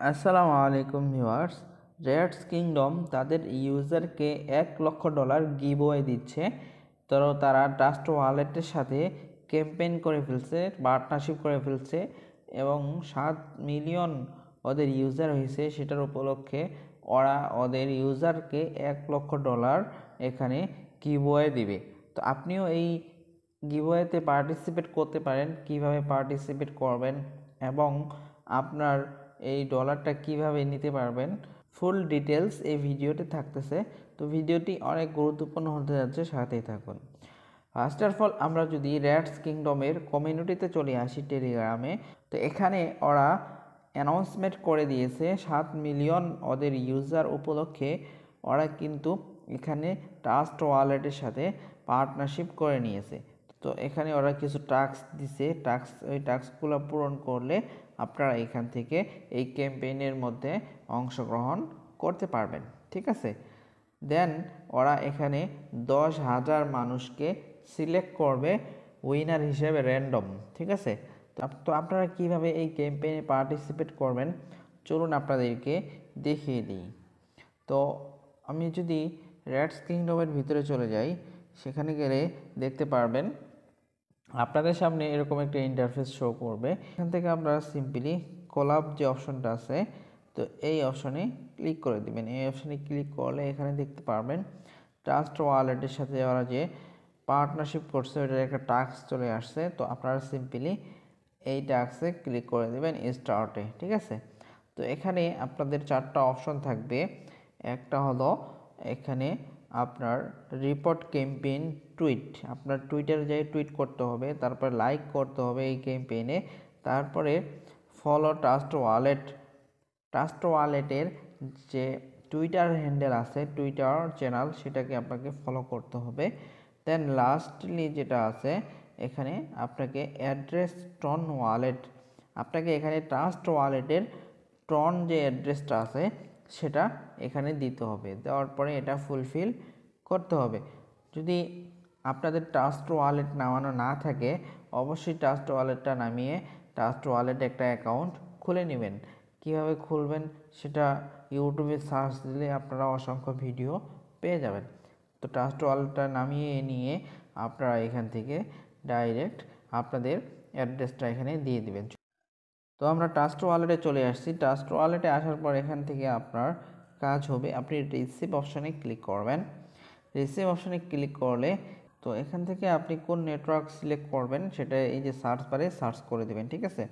আসসালামু আলাইকুম viewers. Raids kingdom তাদের ইউজারকে $1,00,000 গিভওয়ে দিচ্ছে। তো তারা ট্রাস্ট ওয়ালেটের সাথে ক্যাম্পেইন করে ফেলছে, পার্টনারশিপ করে ফেলছে এবং 7 মিলিয়ন ওদের ইউজার হয়েছে। সেটার উপলক্ষে ওরা ওদের ইউজারকে $1,00,000 এখানে গিভওয়ে দিবে। তো আপনিও এই গিভওয়েতে পার্টিসিপেট করতে পারেন। কিভাবে পার্টিসিপেট করবেন এবং আপনার এই ডলারটা কিভাবে নিতে পারবেন, ফুল ডিটেলস এই ভিডিওতে থাকতেছে। তো ভিডিওটি অনেক গুরুত্বপূর্ণ হতে যাচ্ছে, সাথেই থাকুন। ফার্স্ট অফ অল আমরা যদি রেডস কিংডমের কমিউনিটিতে চলে আসি টেলিগ্রামে, তো এখানে ওরা অ্যানাউন্সমেন্ট করে দিয়েছে 7 মিলিয়ন ওদের ইউজার উপলক্ষে ওরা কিন্তু এখানে ট্রাস্ট ওয়ালেটের সাথে পার্টনারশিপ করে নিয়েছে। তো এখানে ওরা কিছু টাস্ক দিছে, ওই টাস্কগুলো পূরণ করলে আপনারা এখান থেকে এই ক্যাম্পেইনের মধ্যে অংশগ্রহণ করতে পারবেন, ঠিক আছে। দেন ওরা এখানে 10,000 মানুষকে সিলেক্ট করবে উইনার হিসেবে র্যান্ডম, ঠিক আছে। তো আপনারা কিভাবে এই ক্যাম্পেইনে পার্টিসিপেট করবেন চলুন আপনাদেরকে দেখিয়ে দিই। তো আমি যদি রেডস কিংডমের ভিতরে চলে যাই, সেখানে গেলে দেখতে পারবেন আপনাদের সামনে এরকম একটা ইন্টারফেস শো করবে। এখান থেকে আপনারা সিম্পলি কোলাব যে অপশনটা আছে, তো এই অপশনে ক্লিক করে দিবেন। এই অপশনে ক্লিক করলে এখানে দেখতে পারবেন ট্রাস্ট ওয়ালেটের সাথে ওরা যে পার্টনারশিপ করছে ওইটার একটা টাস্ক চলে আসছে। তো আপনারা সিম্পলি এই টাস্কে ক্লিক করে দেবেন স্টার্টে, ঠিক আছে। তো এখানে আপনাদের 4টা অপশন থাকবে। একটা হলো এখানে আপনার রিপোর্ট ক্যাম্পেইন টুইট, আপনার টুইটারে যাই টুইট করতে হবে, তারপর লাইক করতে হবে এই ক্যাম্পেইনে, তারপরে ফলো ট্রাস্ট ওয়ালেটের যে টুইটার হ্যান্ডেল আছে, টুইটার চ্যানেল, সেটাকে আপনাকে ফলো করতে হবে। দেন লাস্টলি যেটা আছে এখানে আপনাকে অ্যাড্রেস ট্রন ওয়ালেট, আপনাকে এখানে ট্রাস্ট ওয়ালেটের ট্রন যে অ্যাড্রেসটা আছে সেটা এখানে দিতে হবে। দেওয়ার পরে এটা ফুলফিল করতে হবে। যদি আপনাদের ট্রাস্ট ওয়ালেট নামানো না থাকে, অবশ্যই ট্রাস্ট ওয়ালেটটা নামিয়ে ট্রাস্ট ওয়ালেটে একটা অ্যাকাউন্ট খুলে নেবেন। কিভাবে খুলবেন সেটা ইউটিউবে সার্চ দিলে আপনারা অসংখ্য ভিডিও পেয়ে যাবেন। তো ট্রাস্ট ওয়ালেটটা নামিয়ে নিয়ে আপনারা এখান থেকে ডাইরেক্ট আপনাদের অ্যাড্রেসটা এখানে দিয়ে দিবেন। তো আমরা ট্রাস্ট ওয়ালেটে চলে আসছি। ট্রাস্ট ওয়ালেটে আসার পর এখান থেকে আপনার কাজ হবে আপনি রিসিভ অপশানে ক্লিক করবেন। রিসিভ অপশানে ক্লিক করলে তো এখান থেকে আপনি কোন নেটওয়ার্ক সিলেক্ট করবেন সেটা এই যে সার্চ বারে সার্চ করে দেবেন, ঠিক আছে।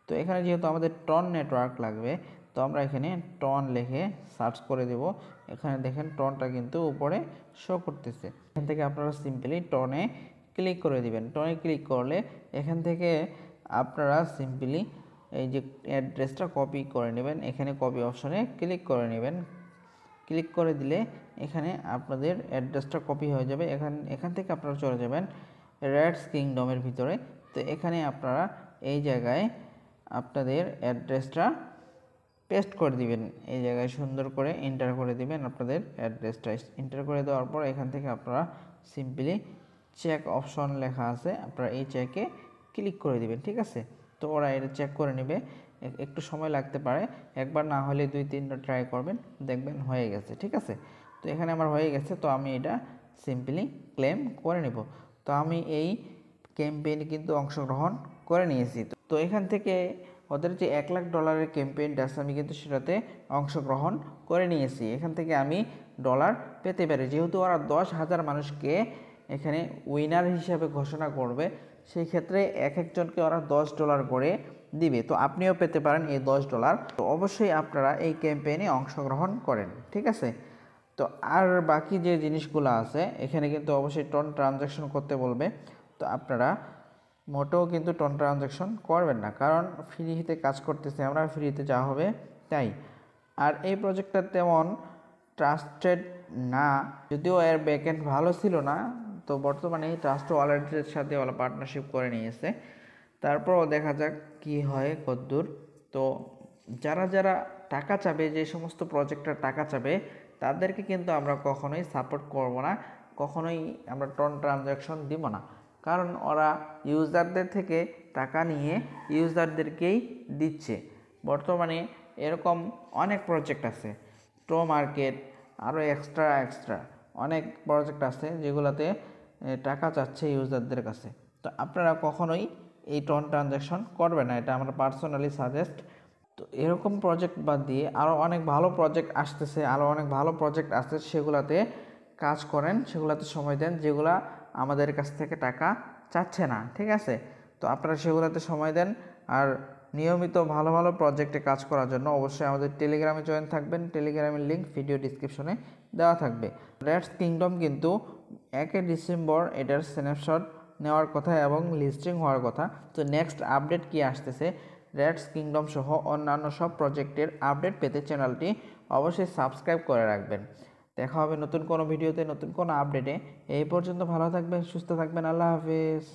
তো এখানে যেহেতু আমাদের টন নেটওয়ার্ক লাগবে, তো আমরা এখানে টন লিখে সার্চ করে দেব। এখানে দেখেন টনটা কিন্তু উপরে শো করতেছে। এখান থেকে আপনারা সিম্পলি টনে ক্লিক করে দিবেন। টনে ক্লিক করলে এখান থেকে আপনারা সিম্পলি এই যে অ্যাড্রেসটা কপি করে নেবেন, এখানে কপি অপশনে ক্লিক করে নেবেন। ক্লিক করে দিলে এখানে আপনাদের অ্যাড্রেসটা কপি হয়ে যাবে। এখান থেকে আপনারা চলে যাবেন রেডস কিংডমের ভিতরে। তো এখানে আপনারা এই জায়গায় আপনাদের অ্যাড্রেসটা পেস্ট করে দিবেন। এই জায়গায় সুন্দর করে এন্টার করে দিবেন আপনাদের অ্যাড্রেসটা। এন্টার করে দেওয়ার পর এখান থেকে আপনারা সিম্পলি চেক অপশন লেখা আছে, আপনারা এই চেকে ক্লিক করে দিবেন, ঠিক আছে। তো ওরা এটা চেক করে নেবে, একটু সময় লাগতে পারে, একবার না হলে 2-3টা ট্রাই করবেন, দেখবেন হয়ে গেছে, ঠিক আছে। তো এখানে আমার হয়ে গেছে, তো আমি এটা সিম্পলি ক্লেম করে নেব। তো আমি এই ক্যাম্পেইনে কিন্তু অংশগ্রহণ করে নিয়েছি। তো এখান থেকে ওদের যে $1,00,000 ক্যাম্পেইনটা আছে আমি কিন্তু সেটাতে অংশগ্রহণ করে নিয়েছি। এখান থেকে আমি ডলার পেতে পারি, যেহেতু ওরা 10,000 মানুষকে এখানে উইনার হিসাবে ঘোষণা করবে, সেই ক্ষেত্রে এক একজনকে ওরা $10 করে দিবে। তো আপনিও পেতে পারেন এই $10। তো অবশ্যই আপনারা এই ক্যাম্পেইনে অংশগ্রহণ করেন, ঠিক আছে। তো আর বাকি যে জিনিসগুলো আছে এখানে কিন্তু অবশ্যই টন ট্রানজ্যাকশন করতে বলবে। তো আপনারা মোটেও কিন্তু টন ট্রানজ্যাকশন করবেন না, কারণ ফ্রিতে কাজ করতেছে আমরা, ফ্রিতে যা হবে তাই। আর এই প্রজেক্টটা তেমন ট্রাস্টেড না, যদিও এর ব্যাকএন্ড ভালো ছিল না, তো বর্তমানে ট্রাস্ট ওয়ালেটের সাথে ওরা পার্টনারশিপ করে নিয়েছে। তারপরও দেখা যাক কি হয় কদ্দূর। তো যারা যারা টাকা চাবে, যে সমস্ত প্রজেক্টটা টাকা চাবে তাদেরকে কিন্তু আমরা কখনোই সাপোর্ট করব না, কখনোই আমরা টন ট্রানজ্যাকশন দিব না, কারণ ওরা ইউজারদের থেকে টাকা নিয়ে ইউজারদেরকেই দিচ্ছে। বর্তমানে এরকম অনেক প্রজেক্ট আছে, টো মার্কেট, আরও এক্সট্রা অনেক প্রজেক্ট আছে যেগুলোতে টাকা চাচ্ছে ইউজারদের কাছে। তো আপনারা কখনোই এই টন ট্রানজ্যাকশন করবেন না, এটা আমরা পার্সোনালি সাজেস্ট। তো এরকম প্রজেক্ট বাদ দিয়ে আরও অনেক ভালো প্রজেক্ট আসতেছে, আরও অনেক ভালো প্রজেক্ট আছে, সেগুলাতে কাজ করেন, সেগুলাতে সময় দেন, যেগুলা আমাদের কাছ থেকে টাকা চাচ্ছে না, ঠিক আছে? তো আপনারা সেগুলোতে সময় দেন। আর নিয়মিত ভালো ভালো প্রজেক্টে কাজ করার জন্য অবশ্যই আমাদের টেলিগ্রামে জয়েন থাকবেন। টেলিগ্রামের লিঙ্ক ভিডিও ডিসক্রিপশনে দেওয়া থাকবে। রেডস কিংডম কিন্তু 1 ডিসেম্বর এটার স্ন্যাপশট নেওয়ার কথা এবং লিস্টিং হওয়ার কথা। তো নেক্সট আপডেট কি আসতেছে, রেডস কিংডম সহ অন্যান্য সব প্রজেক্টের আপডেট পেতে চ্যানেলটি অবশ্যই সাবস্ক্রাইব করে রাখবেন। দেখা হবে নতুন কোনো ভিডিওতে, নতুন কোনো আপডেটে। এই পর্যন্ত ভালো থাকবেন, সুস্থ থাকবেন, আল্লাহ হাফেজ।